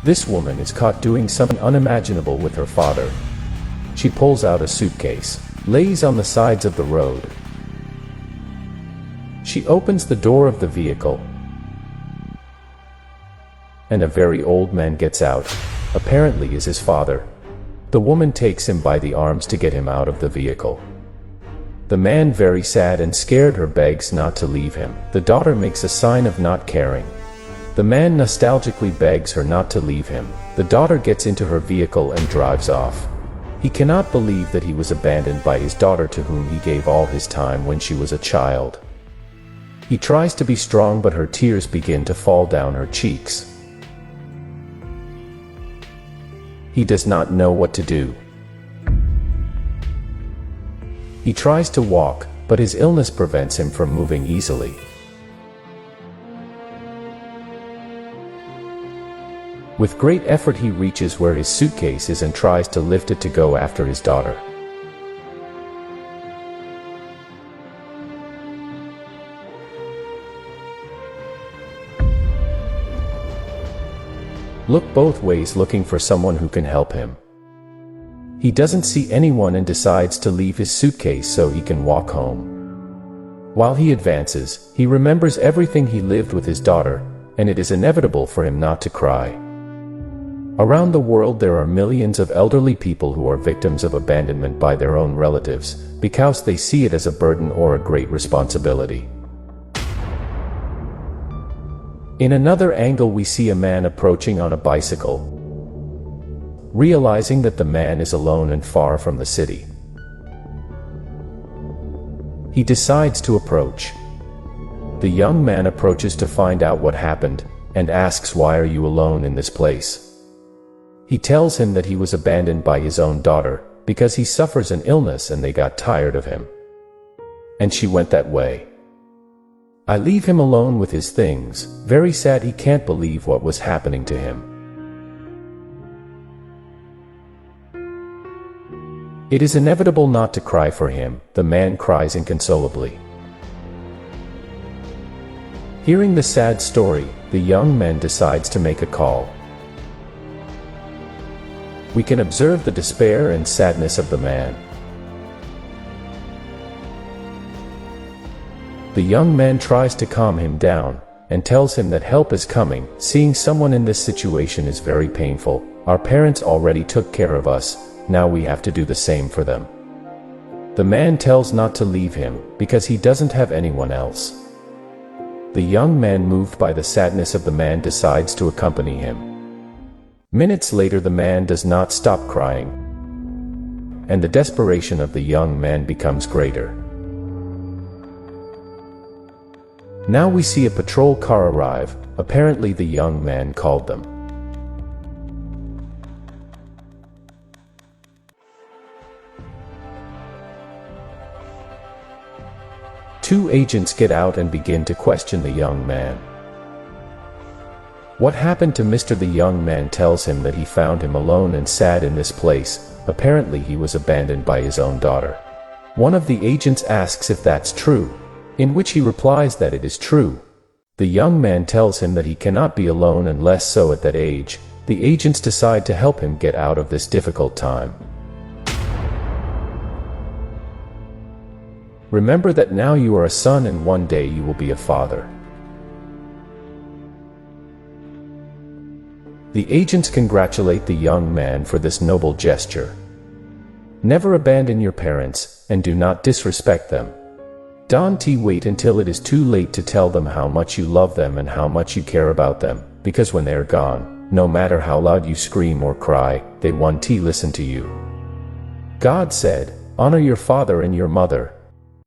This woman is caught doing something unimaginable with her father. She pulls out a suitcase, lays on the sides of the road. She opens the door of the vehicle, and a very old man gets out. Apparently is his father. The woman takes him by the arms to get him out of the vehicle. The man, very sad and scared her, begs not to leave him. The daughter makes a sign of not caring. The man nostalgically begs her not to leave him. The daughter gets into her vehicle and drives off. He cannot believe that he was abandoned by his daughter, to whom he gave all his time when she was a child. He tries to be strong, but her tears begin to fall down her cheeks. He does not know what to do. He tries to walk, but his illness prevents him from moving easily. With great effort he reaches where his suitcase is and tries to lift it to go after his daughter. Look both ways looking for someone who can help him. He doesn't see anyone and decides to leave his suitcase so he can walk home. While he advances, he remembers everything he lived with his daughter, and it is inevitable for him not to cry. Around the world there are millions of elderly people who are victims of abandonment by their own relatives, because they see it as a burden or a great responsibility. In another angle we see a man approaching on a bicycle. Realizing that the man is alone and far from the city, he decides to approach. The young man approaches to find out what happened, and asks, "Why are you alone in this place?" He tells him that he was abandoned by his own daughter, because he suffers an illness and they got tired of him. And she went that way. I leave him alone with his things, very sad. He can't believe what was happening to him. It is inevitable not to cry for him. The man cries inconsolably. Hearing the sad story, the young man decides to make a call. We can observe the despair and sadness of the man. The young man tries to calm him down, and tells him that help is coming. Seeing someone in this situation is very painful. Our parents already took care of us, now we have to do the same for them. The man tells not to leave him, because he doesn't have anyone else. The young man, moved by the sadness of the man, decides to accompany him. Minutes later the man does not stop crying, and the desperation of the young man becomes greater. Now we see a patrol car arrive. Apparently the young man called them. Two agents get out and begin to question the young man. What happened to Mr. The young man tells him that he found him alone and sad in this place. Apparently he was abandoned by his own daughter. One of the agents asks if that's true, in which he replies that it is true. The young man tells him that he cannot be alone unless so at that age. The agents decide to help him get out of this difficult time. Remember that now you are a son and one day you will be a father. The agents congratulate the young man for this noble gesture. Never abandon your parents, and do not disrespect them. Don't wait until it is too late to tell them how much you love them and how much you care about them, because when they're gone, no matter how loud you scream or cry, they won't listen to you. God said, "Honor your father and your mother,"